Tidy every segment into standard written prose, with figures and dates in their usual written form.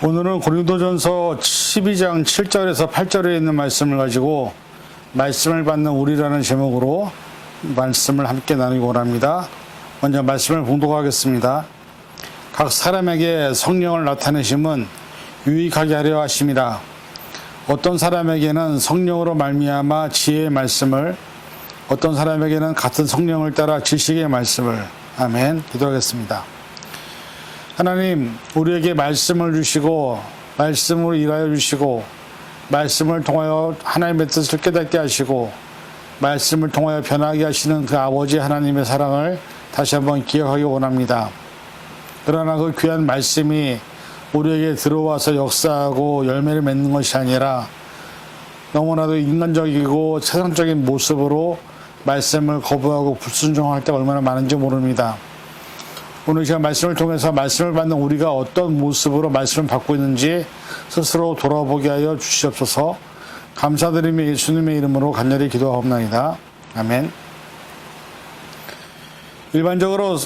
오늘은 고린도전서 12장 7절에서 8절에 있는 말씀을 가지고 말씀을 받는 우리라는 제목으로 말씀을 함께 나누기 원합니다. 먼저 말씀을 봉독하겠습니다. 각 사람에게 성령을 나타내심은 유익하게 하려 하심이라. 어떤 사람에게는 성령으로 말미암아 지혜의 말씀을, 어떤 사람에게는 같은 성령을 따라 지식의 말씀을. 아멘. 기도하겠습니다. 하나님, 우리에게 말씀을 주시고 말씀으로 일하여 주시고 말씀을 통하여 하나님의 뜻을 깨닫게 하시고 말씀을 통하여 변하게 하시는 그 아버지 하나님의 사랑을 다시 한번 기억하기 원합니다. 그러나 그 귀한 말씀이 우리에게 들어와서 역사하고 열매를 맺는 것이 아니라 너무나도 인간적이고 세상적인 모습으로 말씀을 거부하고 불순종할 때가 얼마나 많은지 모릅니다. 오늘 제가 말씀을 통해서 말씀을 받는 우리가 어떤 모습으로 말씀을 받고 있는지 스스로 돌아보게 하여 주시옵소서. 감사드리며 예수님의 이름으로 간절히 기도하옵나이다. 아멘. 일반적으로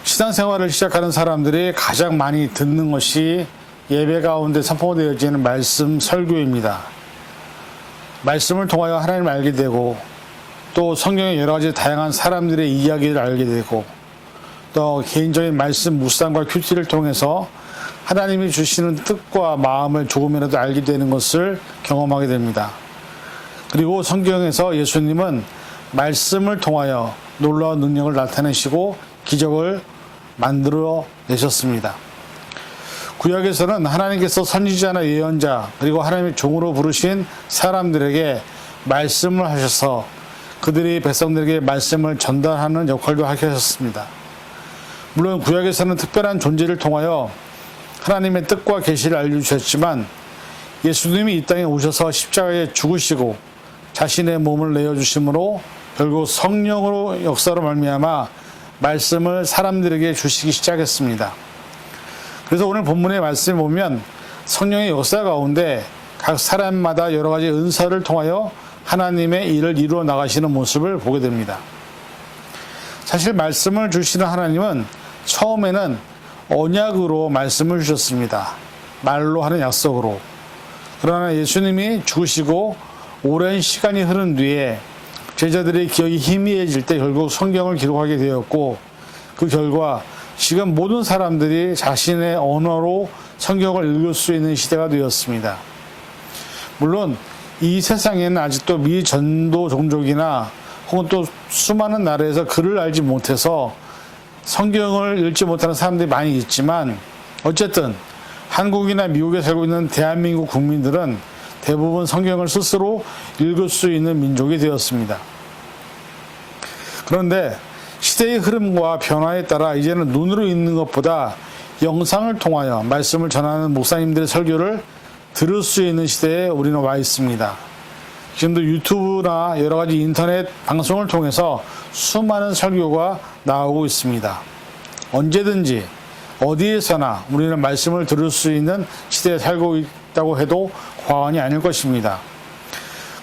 신앙생활을 시작하는 사람들이 가장 많이 듣는 것이 예배 가운데 선포되어지는 말씀 설교입니다. 말씀을 통하여 하나님을 알게 되고 또 성경의 여러 가지 다양한 사람들의 이야기를 알게 되고 또 개인적인 말씀 묵상과 큐티를 통해서 하나님이 주시는 뜻과 마음을 조금이라도 알게 되는 것을 경험하게 됩니다. 그리고 성경에서 예수님은 말씀을 통하여 놀라운 능력을 나타내시고 기적을 만들어 내셨습니다. 구약에서는 하나님께서 선지자나 예언자 그리고 하나님의 종으로 부르신 사람들에게 말씀을 하셔서 그들이 백성들에게 말씀을 전달하는 역할도 하게 하셨습니다. 물론 구약에서는 특별한 존재를 통하여 하나님의 뜻과 계시를 알려주셨지만 예수님이 이 땅에 오셔서 십자가에 죽으시고 자신의 몸을 내어주심으로 결국 성령으로 역사로 말미암아 말씀을 사람들에게 주시기 시작했습니다. 그래서 오늘 본문의 말씀을 보면 성령의 역사 가운데 각 사람마다 여러 가지 은사를 통하여 하나님의 일을 이루어 나가시는 모습을 보게 됩니다. 사실 말씀을 주시는 하나님은 처음에는 언약으로 말씀을 주셨습니다. 말로 하는 약속으로. 그러나 예수님이 죽으시고 오랜 시간이 흐른 뒤에 제자들의 기억이 희미해질 때 결국 성경을 기록하게 되었고 그 결과 지금 모든 사람들이 자신의 언어로 성경을 읽을 수 있는 시대가 되었습니다. 물론 이 세상에는 아직도 미전도 종족이나 혹은 또 수많은 나라에서 글을 알지 못해서 성경을 읽지 못하는 사람들이 많이 있지만 어쨌든 한국이나 미국에 살고 있는 대한민국 국민들은 대부분 성경을 스스로 읽을 수 있는 민족이 되었습니다. 그런데 시대의 흐름과 변화에 따라 이제는 눈으로 읽는 것보다 영상을 통하여 말씀을 전하는 목사님들의 설교를 들을 수 있는 시대에 우리는 와 있습니다. 지금도 유튜브나 여러 가지 인터넷 방송을 통해서 수많은 설교가 나오고 있습니다. 언제든지 어디에서나 우리는 말씀을 들을 수 있는 시대에 살고 있다고 해도 과언이 아닐 것입니다.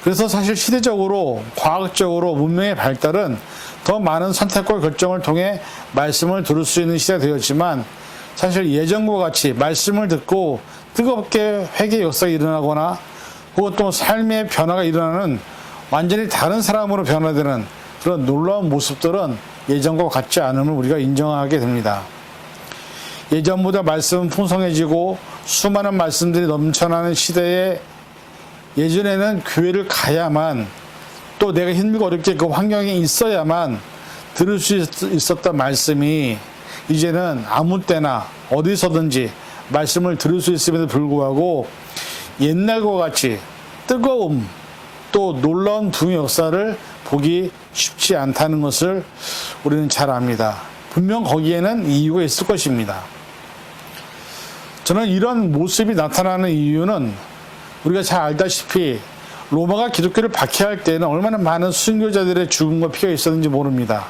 그래서 사실 시대적으로 과학적으로 문명의 발달은 더 많은 선택과 결정을 통해 말씀을 들을 수 있는 시대가 되었지만 사실 예전과 같이 말씀을 듣고 뜨겁게 회개의 역사가 일어나거나 혹은 또 삶의 변화가 일어나는 완전히 다른 사람으로 변화되는 그런 놀라운 모습들은 예전과 같지 않음을 우리가 인정하게 됩니다. 예전보다 말씀은 풍성해지고 수많은 말씀들이 넘쳐나는 시대에 예전에는 교회를 가야만 또 내가 힘들고 어렵게 그 환경에 있어야만 들을 수 있었던 말씀이 이제는 아무 때나 어디서든지 말씀을 들을 수 있음에도 불구하고 옛날과 같이 뜨거움 또 놀라운 부흥의 역사를 보기 쉽지 않다는 것을 우리는 잘 압니다. 분명 거기에는 이유가 있을 것입니다. 저는 이런 모습이 나타나는 이유는 우리가 잘 알다시피 로마가 기독교를 박해할 때는 얼마나 많은 순교자들의 죽음과 피가 있었는지 모릅니다.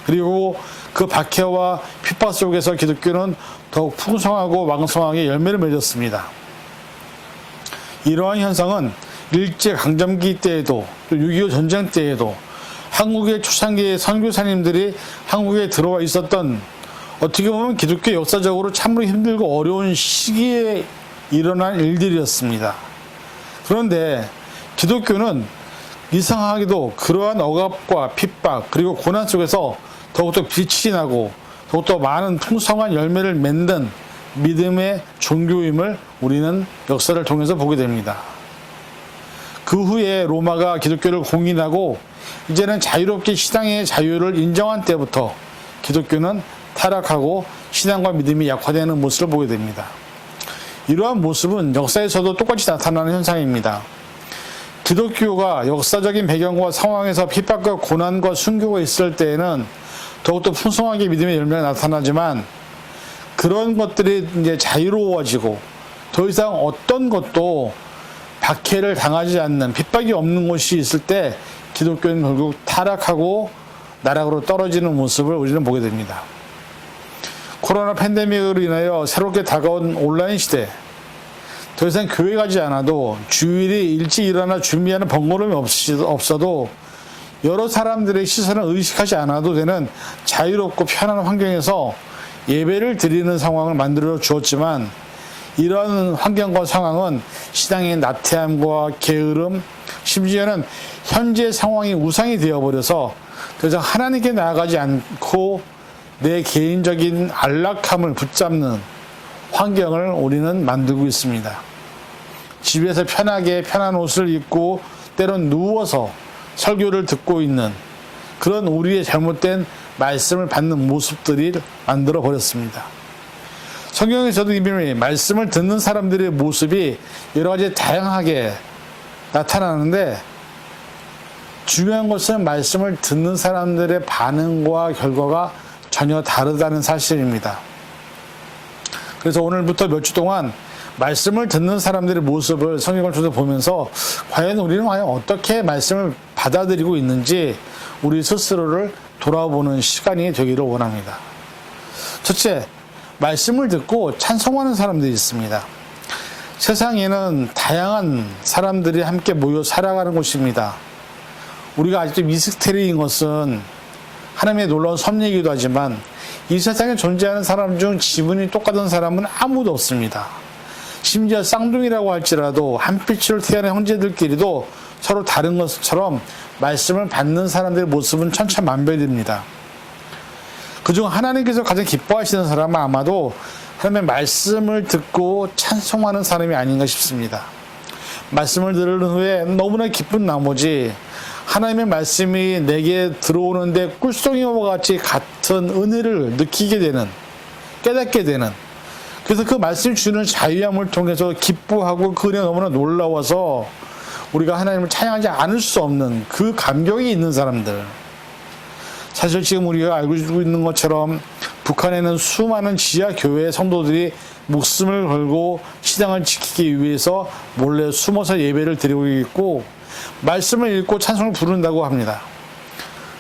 그리고 그 박해와 핍박 속에서 기독교는 더욱 풍성하고 왕성하게 열매를 맺었습니다. 이러한 현상은 일제강점기 때에도 또 6.25 전쟁 때에도 한국의 초창기의 선교사님들이 한국에 들어와 있었던 어떻게 보면 기독교 역사적으로 참으로 힘들고 어려운 시기에 일어난 일들이었습니다. 그런데 기독교는 이상하게도 그러한 억압과 핍박 그리고 고난 속에서 더욱더 빛이 나고 더욱더 많은 풍성한 열매를 맺는 믿음의 종교임을 우리는 역사를 통해서 보게 됩니다. 그 후에 로마가 기독교를 공인하고 이제는 자유롭게 신앙의 자유를 인정한 때부터 기독교는 타락하고 신앙과 믿음이 약화되는 모습을 보게 됩니다. 이러한 모습은 역사에서도 똑같이 나타나는 현상입니다. 기독교가 역사적인 배경과 상황에서 핍박과 고난과 순교가 있을 때에는 더욱더 풍성하게 믿음의 열매가 나타나지만 그런 것들이 이제 자유로워지고 더 이상 어떤 것도 박해를 당하지 않는 핍박이 없는 곳이 있을 때 기독교는 결국 타락하고 나락으로 떨어지는 모습을 우리는 보게 됩니다. 코로나 팬데믹으로 인하여 새롭게 다가온 온라인 시대, 더 이상 교회 가지 않아도 주일이 일찍 일어나 준비하는 번거로움이 없어도 여러 사람들의 시선을 의식하지 않아도 되는 자유롭고 편안한 환경에서 예배를 드리는 상황을 만들어 주었지만 이런 환경과 상황은 신앙의 나태함과 게으름, 심지어는 현재 상황이 우상이 되어버려서 더 이상 하나님께 나아가지 않고 내 개인적인 안락함을 붙잡는 환경을 우리는 만들고 있습니다. 집에서 편하게 편한 옷을 입고 때론 누워서 설교를 듣고 있는 그런 우리의 잘못된 말씀을 받는 모습들이 만들어 버렸습니다. 성경에서도 이미 말씀을 듣는 사람들의 모습이 여러 가지 다양하게 나타나는데 중요한 것은 말씀을 듣는 사람들의 반응과 결과가 전혀 다르다는 사실입니다. 그래서 오늘부터 몇 주 동안 말씀을 듣는 사람들의 모습을 성경을 통해서 보면서 과연 우리는 어떻게 말씀을 받아들이고 있는지 우리 스스로를 돌아보는 시간이 되기를 원합니다. 첫째, 말씀을 듣고 찬송하는 사람들이 있습니다. 세상에는 다양한 사람들이 함께 모여 살아가는 곳입니다. 우리가 아직도 미스테리인 것은 하나님의 놀라운 섭리이기도 하지만 이 세상에 존재하는 사람 중 지분이 똑같은 사람은 아무도 없습니다. 심지어 쌍둥이라고 할지라도 한 빛으로 태어난 형제들끼리도 서로 다른 것처럼 말씀을 받는 사람들의 모습은 천차만별입니다. 그중 하나님께서 가장 기뻐하시는 사람은 아마도 하나님의 말씀을 듣고 찬송하는 사람이 아닌가 싶습니다. 말씀을 들은 후에 너무나 기쁜 나머지 하나님의 말씀이 내게 들어오는데 꿀송이와 같이 같은 은혜를 느끼게 되는, 깨닫게 되는, 그래서 그 말씀이 주는 자유함을 통해서 기뻐하고 그 은혜가 너무나 놀라워서 우리가 하나님을 찬양하지 않을 수 없는 그 감격이 있는 사람들. 사실 지금 우리가 알고 있는 것처럼 북한에는 수많은 지하 교회 성도들이 목숨을 걸고 신앙을 지키기 위해서 몰래 숨어서 예배를 드리고 있고 말씀을 읽고 찬송을 부른다고 합니다.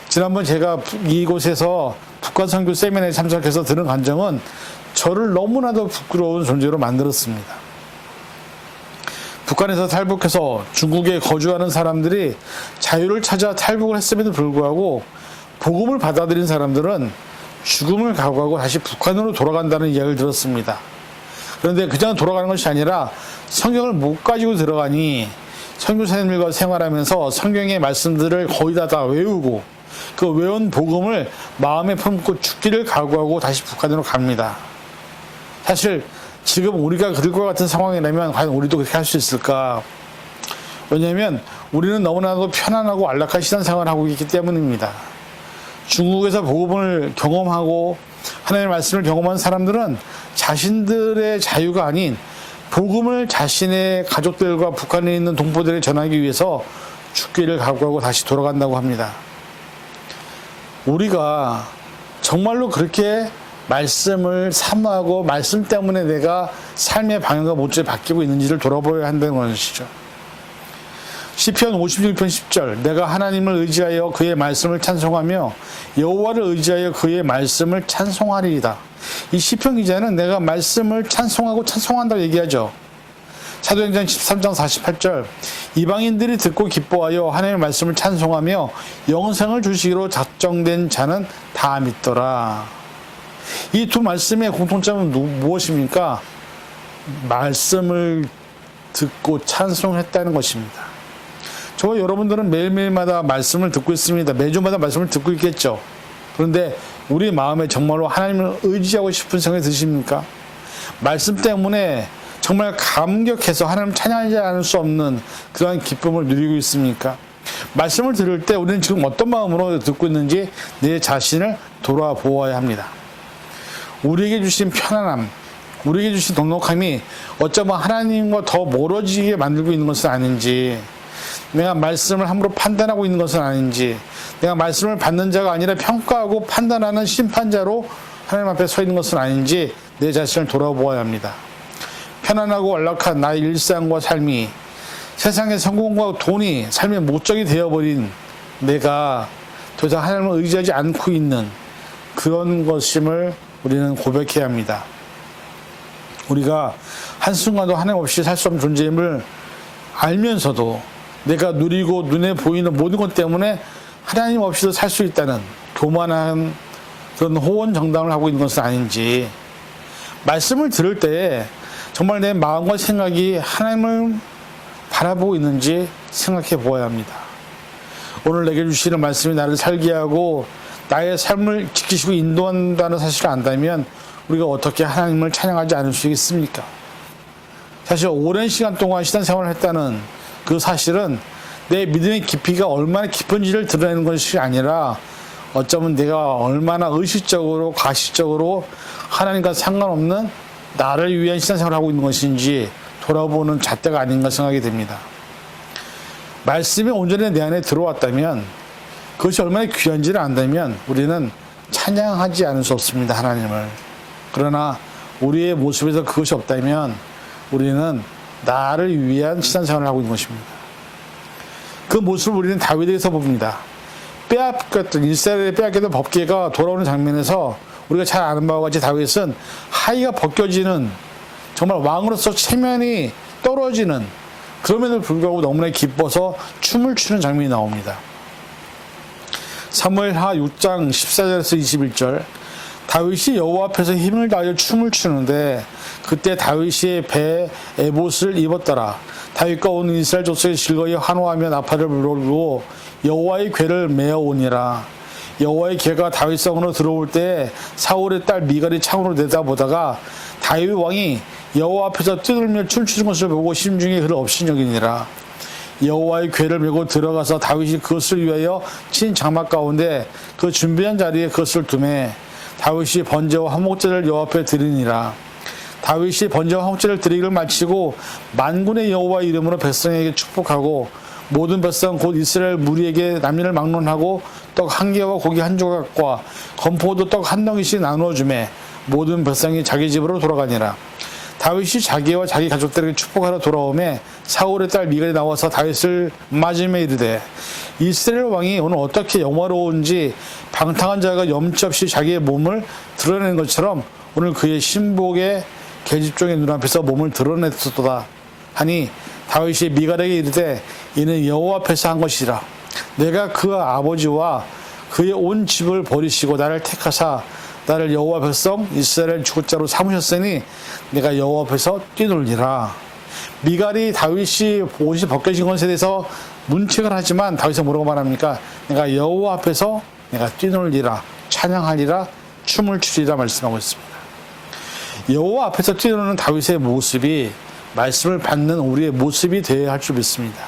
지난번 제가 이곳에서 북한 선교 세미나에 참석해서 들은 감정은 저를 너무나도 부끄러운 존재로 만들었습니다. 북한에서 탈북해서 중국에 거주하는 사람들이 자유를 찾아 탈북을 했음에도 불구하고 복음을 받아들인 사람들은 죽음을 각오하고 다시 북한으로 돌아간다는 이야기를 들었습니다. 그런데 그냥 돌아가는 것이 아니라 성경을 못 가지고 들어가니 선교사님들과 생활하면서 성경의 말씀들을 거의 다 외우고 그 외운 복음을 마음에 품고 죽기를 각오하고 다시 북한으로 갑니다. 사실 지금 우리가 그럴 것 같은 상황이라면 과연 우리도 그렇게 할 수 있을까? 왜냐하면 우리는 너무나도 편안하고 안락한 신앙생활을 하고 있기 때문입니다. 중국에서 복음을 경험하고 하나님의 말씀을 경험한 사람들은 자신들의 자유가 아닌 복음을 자신의 가족들과 북한에 있는 동포들에게 전하기 위해서 죽기를 각오하고 다시 돌아간다고 합니다. 우리가 정말로 그렇게 말씀을 사모하고 말씀 때문에 내가 삶의 방향과 모습이 바뀌고 있는지를 돌아보아야 한다는 것이죠. 시편 56편 10절 내가 하나님을 의지하여 그의 말씀을 찬송하며 여호와를 의지하여 그의 말씀을 찬송하리이다. 이 시편 기자는 내가 말씀을 찬송하고 찬송한다고 얘기하죠. 사도행전 13장 48절 이방인들이 듣고 기뻐하여 하나님의 말씀을 찬송하며 영생을 주시기로 작정된 자는 다 믿더라. 이 두 말씀의 공통점은 무엇입니까? 말씀을 듣고 찬송했다는 것입니다. 저와 여러분들은 매일매일마다 말씀을 듣고 있습니다. 매주마다 말씀을 듣고 있겠죠. 그런데 우리 마음에 정말로 하나님을 의지하고 싶은 생각이 드십니까? 말씀 때문에 정말 감격해서 하나님 찬양하지 않을 수 없는 그러한 기쁨을 누리고 있습니까? 말씀을 들을 때 우리는 지금 어떤 마음으로 듣고 있는지 내 자신을 돌아보아야 합니다. 우리에게 주신 편안함, 우리에게 주신 넉넉함이 어쩌면 하나님과 더 멀어지게 만들고 있는 것은 아닌지, 내가 말씀을 함부로 판단하고 있는 것은 아닌지, 내가 말씀을 받는 자가 아니라 평가하고 판단하는 심판자로 하나님 앞에 서 있는 것은 아닌지 내 자신을 돌아보아야 합니다. 편안하고 안락한 나의 일상과 삶이 세상의 성공과 돈이 삶의 목적이 되어버린 내가 더 이상 하나님을 의지하지 않고 있는 그런 것임을 우리는 고백해야 합니다. 우리가 한순간도 하나님 없이 살 수 없는 존재임을 알면서도 내가 누리고 눈에 보이는 모든 것 때문에 하나님 없이도 살 수 있다는 교만한 그런 호언정당을 하고 있는 것은 아닌지, 말씀을 들을 때 정말 내 마음과 생각이 하나님을 바라보고 있는지 생각해 보아야 합니다. 오늘 내게 주시는 말씀이 나를 살게 하고 나의 삶을 지키시고 인도한다는 사실을 안다면 우리가 어떻게 하나님을 찬양하지 않을 수 있겠습니까? 사실 오랜 시간 동안 신앙생활을 했다는 그 사실은 내 믿음의 깊이가 얼마나 깊은지를 드러내는 것이 아니라 어쩌면 내가 얼마나 의식적으로 가식적으로 하나님과 상관없는 나를 위한 신앙생활을 하고 있는 것인지 돌아보는 잣대가 아닌가 생각이 됩니다. 말씀이 온전히 내 안에 들어왔다면, 그것이 얼마나 귀한지를 안다면 우리는 찬양하지 않을 수 없습니다, 하나님을. 그러나 우리의 모습에서 그것이 없다면 우리는 나를 위한 신앙생활을 하고 있는 것입니다. 그 모습을 우리는 다윗에게서 봅니다. 빼앗겼던, 이스라엘의 빼앗겼던 법궤가 돌아오는 장면에서 우리가 잘 아는 바와 같이 다윗은 하의가 벗겨지는, 정말 왕으로서 체면이 떨어지는, 그럼에도 불구하고 너무나 기뻐서 춤을 추는 장면이 나옵니다. 사무엘하 6장 14절에서 21절, 다윗이 여호와 앞에서 힘을 다하여 춤을 추는데 그때 다윗이 배에 에봇을 입었더라. 다윗과 온 이스라엘 족속이 즐거이 환호하며 나팔을 불고 여호와의 궤를 메어오니라. 여호와의 궤가 다윗 성으로 들어올 때 사울의 딸 미갈이 창으로 내다보다가 다윗 왕이 여호와 앞에서 뛰놀며 춤추는 것을 보고 심중에 그를 업신여기니라. 여호와의 궤를 메고 들어가서 다윗이 그것을 위하여 친 장막 가운데 그 준비한 자리에 그것을 두매 다윗이 번제와 화목제를 여호와 앞에 드리니라. 다윗이 번제와 화목제를 드리기를 마치고 만군의 여호와 이름으로 백성에게 축복하고 모든 백성 곧 이스라엘 무리에게 남녀를 막론하고 떡 한 개와 고기 한 조각과 건포도 떡 한 덩이씩 나누어 주매 모든 백성이 자기 집으로 돌아가니라. 다윗이 자기와 자기 가족들에게 축복하러 돌아오매 사울의 딸 미갈이 나와서 다윗을 맞으며 이르되 이스라엘 왕이 오늘 어떻게 영화로운지 방탕한 자가 염치 없이 자기의 몸을 드러내는 것처럼 오늘 그의 신복의 계집종의 눈앞에서 몸을 드러냈었도다 하니 다윗이 미갈에게 이르되 이는 여호와 앞에서 한 것이라. 내가 그 아버지와 그의 온 집을 버리시고 나를 택하사 나를 여호와 백성 이스라엘 주권자로 삼으셨으니 내가 여호와 앞에서 뛰놀리라. 미갈이 다윗이 옷이 벗겨진 것에 대해서 문책을 하지만 다윗은 뭐라고 말합니까? 내가 여호와 앞에서 내가 뛰놀리라, 찬양하리라, 춤을 추리라 말씀하고 있습니다. 여호와 앞에서 뛰노는 다윗의 모습이 말씀을 받는 우리의 모습이 되어야 할 줄 믿습니다.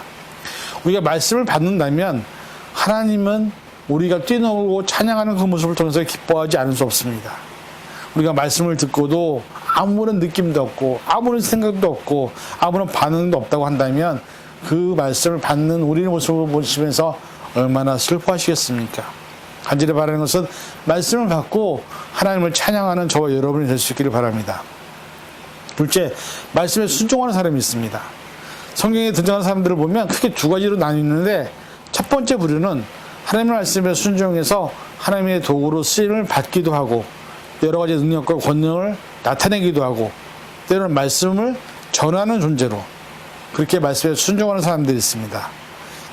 우리가 말씀을 받는다면 하나님은 우리가 뛰놀고 찬양하는 그 모습을 통해서 기뻐하지 않을 수 없습니다. 우리가 말씀을 듣고도 아무런 느낌도 없고 아무런 생각도 없고 아무런 반응도 없다고 한다면 그 말씀을 받는 우리의 모습을 보시면서 얼마나 슬퍼하시겠습니까? 간절히 바라는 것은 말씀을 받고 하나님을 찬양하는 저와 여러분이 될 수 있기를 바랍니다. 둘째, 말씀에 순종하는 사람이 있습니다. 성경에 등장하는 사람들을 보면 크게 두 가지로 나뉘는데 첫 번째 부류는 하나님의 말씀에 순종해서 하나님의 도구로 쓰임을 받기도 하고 여러 가지 능력과 권능을 나타내기도 하고 때로는 말씀을 전하는 존재로 그렇게 말씀에 순종하는 사람들이 있습니다.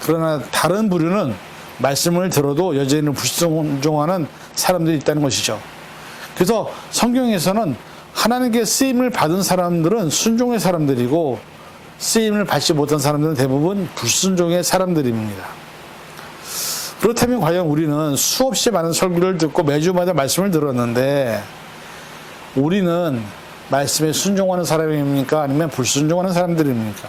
그러나 다른 부류는 말씀을 들어도 여전히 불순종하는 사람들이 있다는 것이죠. 그래서 성경에서는 하나님께 쓰임을 받은 사람들은 순종의 사람들이고 쓰임을 받지 못한 사람들은 대부분 불순종의 사람들입니다. 그렇다면 과연 우리는 수없이 많은 설교를 듣고 매주마다 말씀을 들었는데 우리는 말씀에 순종하는 사람입니까? 아니면 불순종하는 사람들입니까?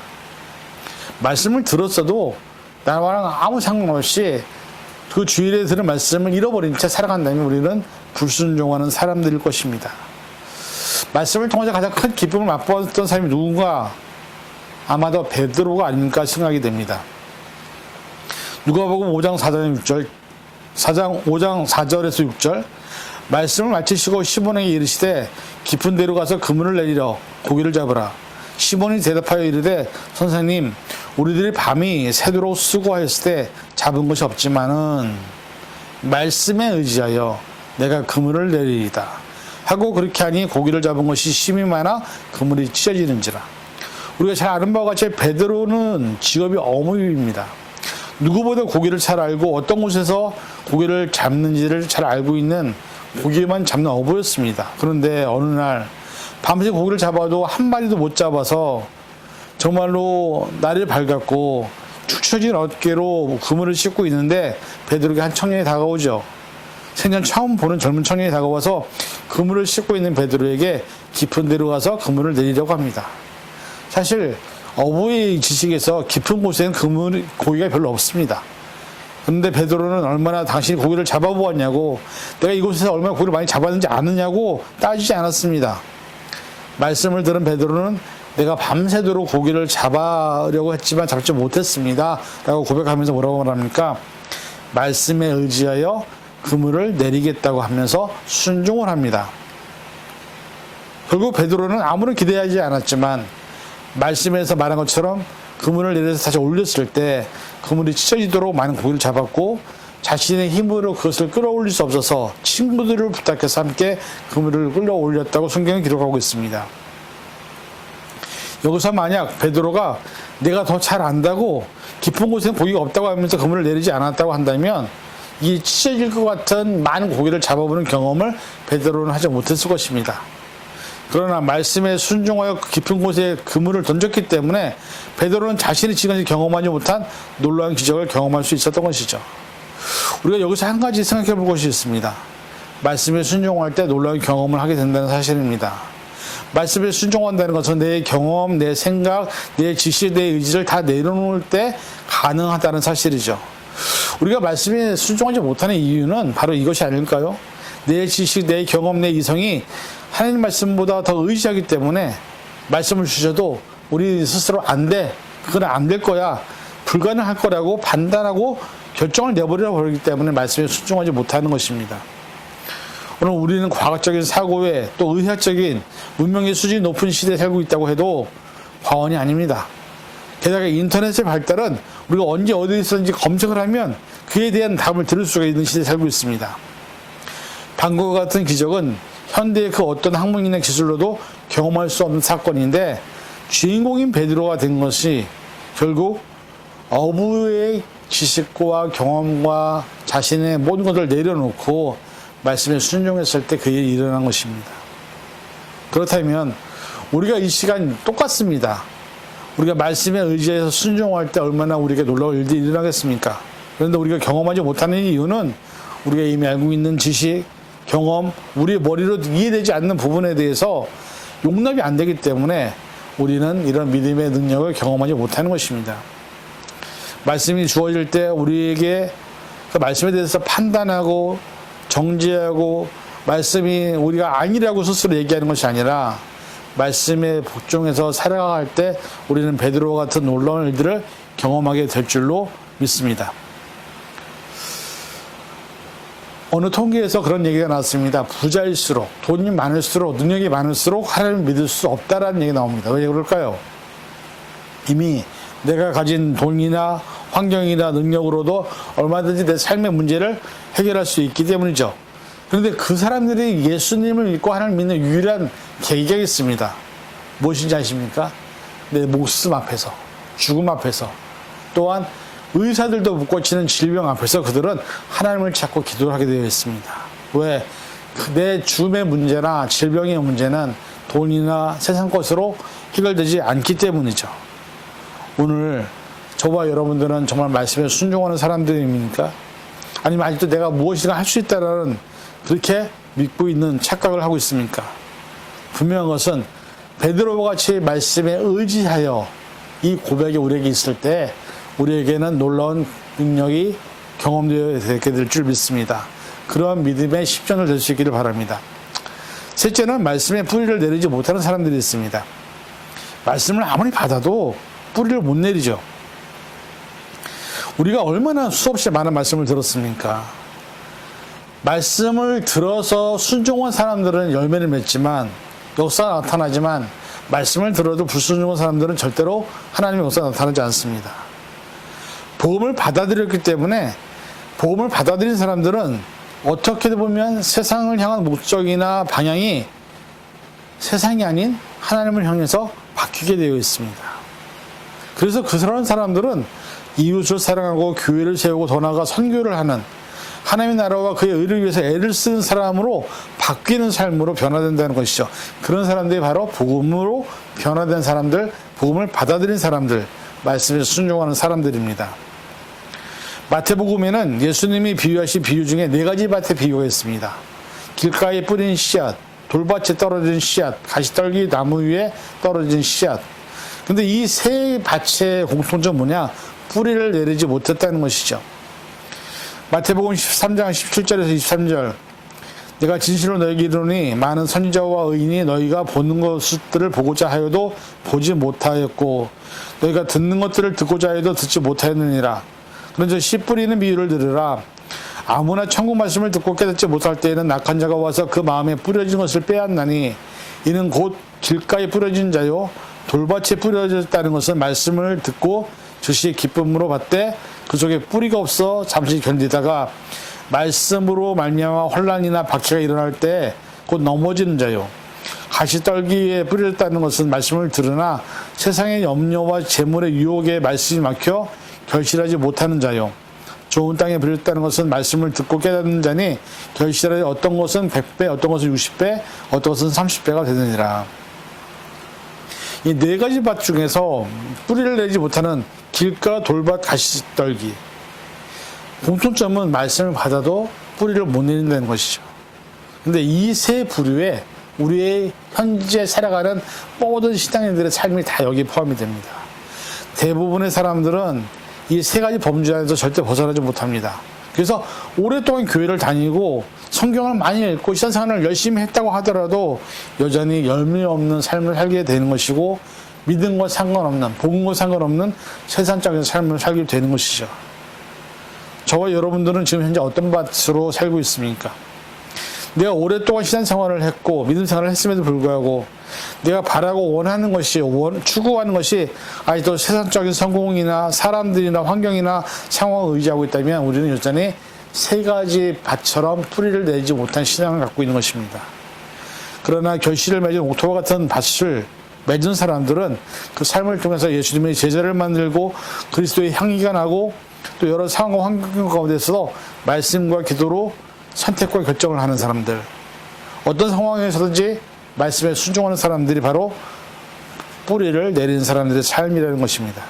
말씀을 들었어도 나와랑 아무 상관없이 그 주일에 들은 말씀을 잃어버린 채 살아간다면 우리는 불순종하는 사람들일 것입니다. 말씀을 통해서 가장 큰 기쁨을 맛보았던 사람이 누군가? 아마도 베드로가 아닙니까 생각이 됩니다. 누가복음 5장 4절에서 6절 말씀을 마치시고 시몬에게 이르시되 깊은 데로 가서 그물을 내리러 고기를 잡으라. 시몬이 대답하여 이르되 선생님 우리들이 밤이 새도록 수고하였을 때 잡은 것이 없지만은 말씀에 의지하여 내가 그물을 내리리다 하고 그렇게 하니 고기를 잡은 것이 심히 많아 그물이 찢어지는지라. 우리가 잘 아는 바와 같이 베드로는 직업이 어무입니다. 누구보다 고기를 잘 알고 어떤 곳에서 고기를 잡는지를 잘 알고 있는 고기만 잡는 어부였습니다. 그런데 어느 날 밤새 고기를 잡아도 한 마리도 못 잡아서 정말로 날이 밝았고 축 처진 어깨로 그물을 씻고 있는데 베드로에게 한 청년이 다가오죠. 생전 처음 보는 젊은 청년이 다가와서 그물을 씻고 있는 베드로에게 깊은 데로 가서 그물을 내리려고 합니다. 사실 어부의 지식에서 깊은 곳에는 고기가 별로 없습니다. 그런데 베드로는 얼마나 당신이 고기를 잡아보았냐고 내가 이곳에서 얼마나 고기를 많이 잡았는지 아느냐고 따지지 않았습니다. 말씀을 들은 베드로는 내가 밤새도록 고기를 잡으려고 했지만 잡지 못했습니다 라고 고백하면서 뭐라고 말합니까? 말씀에 의지하여 그물을 내리겠다고 하면서 순종을 합니다. 결국 베드로는 아무런 기대하지 않았지만 말씀에서 말한 것처럼 그물을 내려서 다시 올렸을 때 그물이 찢어지도록 많은 고기를 잡았고 자신의 힘으로 그것을 끌어올릴 수 없어서 친구들을 부탁해서 함께 그물을 끌어올렸다고 성경에 기록하고 있습니다. 여기서 만약 베드로가 내가 더 잘 안다고 깊은 곳에는 고기가 없다고 하면서 그물을 내리지 않았다고 한다면 이 찢어질 것 같은 많은 고기를 잡아보는 경험을 베드로는 하지 못했을 것입니다. 그러나 말씀에 순종하여 깊은 곳에 그물을 던졌기 때문에 베드로는 자신이 지금까지 경험하지 못한 놀라운 기적을 경험할 수 있었던 것이죠. 우리가 여기서 한 가지 생각해 볼 것이 있습니다. 말씀에 순종할 때 놀라운 경험을 하게 된다는 사실입니다. 말씀에 순종한다는 것은 내 경험, 내 생각, 내 지식, 내 의지를 다 내려놓을 때 가능하다는 사실이죠. 우리가 말씀에 순종하지 못하는 이유는 바로 이것이 아닐까요? 내 지식, 내 경험, 내 이성이 하나님 말씀보다 더 의지하기 때문에 말씀을 주셔도 우리 스스로 안 돼, 그건 안 될 거야, 불가능할 거라고 판단하고 결정을 내버려 버리기 때문에 말씀에 순종하지 못하는 것입니다. 오늘 우리는 과학적인 사고에 또 의학적인 문명의 수준이 높은 시대에 살고 있다고 해도 과언이 아닙니다. 게다가 인터넷의 발달은 우리가 언제 어디서든지 검색을 하면 그에 대한 답을 들을 수가 있는 시대에 살고 있습니다. 방금과 같은 기적은 현대의 그 어떤 학문이나 기술로도 경험할 수 없는 사건인데 주인공인 베드로가 된 것이 결국 어부의 지식과 경험과 자신의 모든 것을 내려놓고 말씀에 순종했을 때 그 일이 일어난 것입니다. 그렇다면 우리가 이 시간 똑같습니다. 우리가 말씀에 의지해서 순종할 때 얼마나 우리에게 놀라운 일들이 일어나겠습니까? 그런데 우리가 경험하지 못하는 이유는 우리가 이미 알고 있는 지식, 경험, 우리의 머리로 이해되지 않는 부분에 대해서 용납이 안 되기 때문에 우리는 이런 믿음의 능력을 경험하지 못하는 것입니다. 말씀이 주어질 때 우리에게 그 말씀에 대해서 판단하고 정죄하고 말씀이 우리가 아니라고 스스로 얘기하는 것이 아니라 말씀에 복종해서 살아갈 때 우리는 베드로와 같은 놀라운 일들을 경험하게 될 줄로 믿습니다. 어느 통계에서 그런 얘기가 나왔습니다. 부자일수록, 돈이 많을수록, 능력이 많을수록 하나님을 믿을 수 없다라는 얘기가 나옵니다. 왜 그럴까요? 이미 내가 가진 돈이나 환경이나 능력으로도 얼마든지 내 삶의 문제를 해결할 수 있기 때문이죠. 그런데 그 사람들이 예수님을 믿고 하나님을 믿는 유일한 계기가 있습니다. 무엇인지 아십니까? 내 목숨 앞에서, 죽음 앞에서, 또한 의사들도 못 고치는 질병 앞에서 그들은 하나님을 찾고 기도를 하게 되어 있습니다. 왜? 내 죽음의 문제나 질병의 문제는 돈이나 세상 것으로 해결되지 않기 때문이죠. 오늘 저와 여러분들은 정말 말씀에 순종하는 사람들입니까? 아니면 아직도 내가 무엇이든 할 수 있다는 그렇게 믿고 있는 착각을 하고 있습니까? 분명한 것은 베드로와 같이 말씀에 의지하여 이 고백이 우리에게 있을 때 우리에게는 놀라운 능력이 경험되게 될 줄 믿습니다. 그러한 믿음의 십전을 될 수 있기를 바랍니다. 셋째는 말씀에 뿌리를 내리지 못하는 사람들이 있습니다. 말씀을 아무리 받아도 뿌리를 못 내리죠. 우리가 얼마나 수없이 많은 말씀을 들었습니까? 말씀을 들어서 순종한 사람들은 열매를 맺지만 역사가 나타나지만 말씀을 들어도 불순종한 사람들은 절대로 하나님의 역사가 나타나지 않습니다. 복음을 받아들였기 때문에 복음을 받아들인 사람들은 어떻게 보면 세상을 향한 목적이나 방향이 세상이 아닌 하나님을 향해서 바뀌게 되어 있습니다. 그래서 그런 사람들은 이웃을 사랑하고 교회를 세우고 더 나아가 선교를 하는 하나님의 나라와 그의 의를 위해서 애를 쓰는 사람으로 바뀌는 삶으로 변화된다는 것이죠. 그런 사람들이 바로 복음으로 변화된 사람들, 복음을 받아들인 사람들, 말씀에 순종하는 사람들입니다. 마태복음에는 예수님이 비유하신 비유 중에 4가지 밭의 비유가 있습니다. 길가에 뿌린 씨앗, 돌밭에 떨어진 씨앗, 가시떨기 나무 위에 떨어진 씨앗. 근데 이 세 밭의 공통점 뭐냐? 뿌리를 내리지 못했다는 것이죠. 마태복음 13장 17절에서 23절 내가 진실로 너에게 이르노니 많은 선지자와 의인이 너희가 보는 것들을 보고자 하여도 보지 못하였고 너희가 듣는 것들을 듣고자 하여도 듣지 못하였느니라. 그런즉 씨 뿌리는 비유를 들으라. 아무나 천국 말씀을 듣고 깨닫지 못할 때에는 악한 자가 와서 그 마음에 뿌려진 것을 빼앗나니 이는 곧 길가에 뿌려진 자요 돌밭에 뿌려졌다는 것은 말씀을 듣고 즉시 기쁨으로 받되 그 속에 뿌리가 없어 잠시 견디다가 말씀으로 말미암아 혼란이나 박해가 일어날 때 곧 넘어지는 자요. 가시떨기에 뿌려졌다는 것은 말씀을 들으나 세상의 염려와 재물의 유혹에 말씀이 막혀 결실하지 못하는 자요. 좋은 땅에 뿌려졌다는 것은 말씀을 듣고 깨닫는 자니 결실하여 어떤 것은 100배, 어떤 것은 60배, 어떤 것은 30배가 되느니라. 이 4가지 밭 중에서 뿌리를 내지 못하는 길가, 돌밭, 가시떨기. 공통점은 말씀을 받아도 뿌리를 못 내린다는 것이죠. 근데 이 세 부류에 우리의 현재 살아가는 모든 신앙인들의 삶이 다 여기에 포함이 됩니다. 대부분의 사람들은 이 3가지 범주 안에서 절대 벗어나지 못합니다. 그래서 오랫동안 교회를 다니고 성경을 많이 읽고 신앙생활을 열심히 했다고 하더라도 여전히 열매 없는 삶을 살게 되는 것이고 믿음과 상관없는, 복음과 상관없는 세상적인 삶을 살게 되는 것이죠. 저와 여러분들은 지금 현재 어떤 밭으로 살고 있습니까? 내가 오랫동안 신앙생활을 했고 믿음생활을 했음에도 불구하고 내가 바라고 원하는 것이, 추구하는 것이 아직도 세상적인 성공이나 사람들이나 환경이나 상황을 의지하고 있다면 우리는 여전히 3가지 밭처럼 뿌리를 내지 못한 신앙을 갖고 있는 것입니다. 그러나 결실을 맺은 옥토바 같은 밭을 맺은 사람들은 그 삶을 통해서 예수님의 제자를 만들고 그리스도의 향기가 나고 또 여러 상황과 환경 가운데서 말씀과 기도로 선택과 결정을 하는 사람들, 어떤 상황에서든지 말씀에 순종하는 사람들이 바로 뿌리를 내리는 사람들의 삶이라는 것입니다.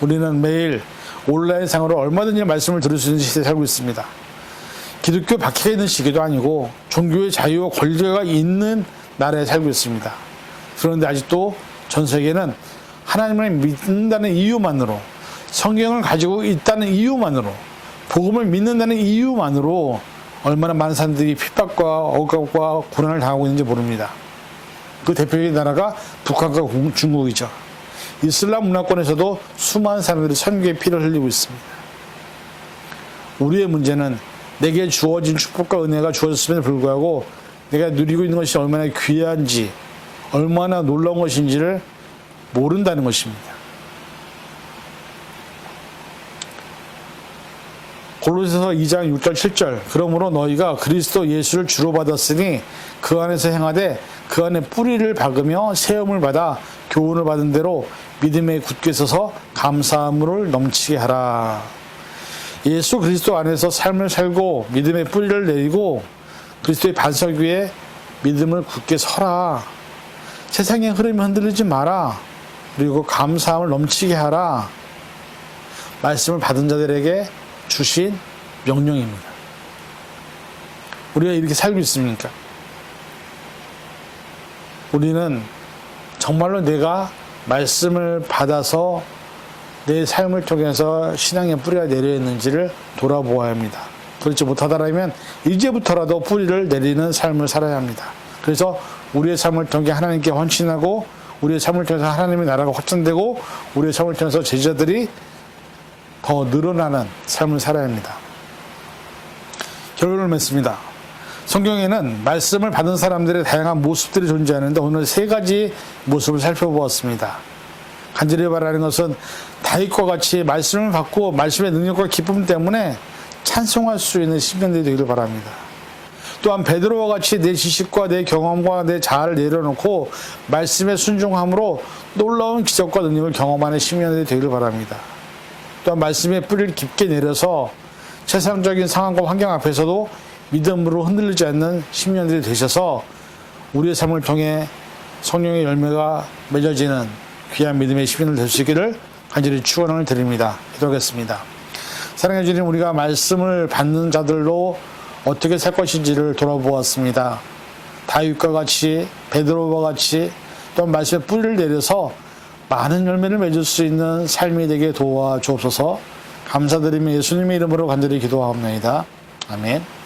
우리는 매일 온라인상으로 얼마든지 말씀을 들을 수 있는 시대에 살고 있습니다. 기독교 박해가 있는 시기도 아니고 종교의 자유와 권리가 있는 나라에 살고 있습니다. 그런데 아직도 전 세계는 하나님을 믿는다는 이유만으로, 성경을 가지고 있다는 이유만으로, 복음을 믿는다는 이유만으로 얼마나 많은 사람들이 핍박과 억압과 고난을 당하고 있는지 모릅니다. 그 대표적인 나라가 북한과 중국이죠. 이슬람 문화권에서도 수많은 사람들이 선교의 피를 흘리고 있습니다. 우리의 문제는 내게 주어진 축복과 은혜가 주어졌음에도 불구하고 내가 누리고 있는 것이 얼마나 귀한지, 얼마나 놀라운 것인지를 모른다는 것입니다. 골로새서 2장 6절 7절 그러므로 너희가 그리스도 예수를 주로 받았으니 그 안에서 행하되 그 안에 뿌리를 박으며 세움을 받아 교훈을 받은 대로 믿음에 굳게 서서 감사함을 넘치게 하라. 예수 그리스도 안에서 삶을 살고 믿음의 뿌리를 내리고 그리스도의 반석 위에 믿음을 굳게 서라. 세상의 흐름에 흔들리지 마라. 그리고 감사함을 넘치게 하라. 말씀을 받은 자들에게 주신 명령입니다. 우리가 이렇게 살고 있습니까? 우리는 정말로 내가 말씀을 받아서 내 삶을 통해서 신앙의 뿌리가 내려있는지를 돌아보아야 합니다. 그렇지 못하다라면 이제부터라도 뿌리를 내리는 삶을 살아야 합니다. 그래서 우리의 삶을 통해 하나님께 헌신하고 우리의 삶을 통해서 하나님의 나라가 확장되고 우리의 삶을 통해서 제자들이 더 늘어나는 삶을 살아야 합니다. 결론을 맺습니다. 성경에는 말씀을 받은 사람들의 다양한 모습들이 존재하는데 오늘 세 가지 모습을 살펴보았습니다. 간절히 바라는 것은 다윗과 같이 말씀을 받고 말씀의 능력과 기쁨 때문에 찬송할 수 있는 심령들이 되기를 바랍니다. 또한 베드로와 같이 내 지식과 내 경험과 내 자아를 내려놓고 말씀에 순종함으로 놀라운 기적과 능력을 경험하는 심령들이 되기를 바랍니다. 또한 말씀의 뿌리를 깊게 내려서 세상적인 상황과 환경 앞에서도 믿음으로 흔들리지 않는 심령들이 되셔서 우리의 삶을 통해 성령의 열매가 맺어지는 귀한 믿음의 시민을 될 수 있기를 간절히 축원을 드립니다. 기도하겠습니다. 사랑해 주님, 우리가 말씀을 받는 자들로 어떻게 살 것인지를 돌아보았습니다. 다윗과 같이 베드로와 같이 또 말씀의 뿌리를 내려서 많은 열매를 맺을 수 있는 삶이 되게 도와주옵소서. 감사드리며 예수님의 이름으로 간절히 기도하옵나이다. 아멘.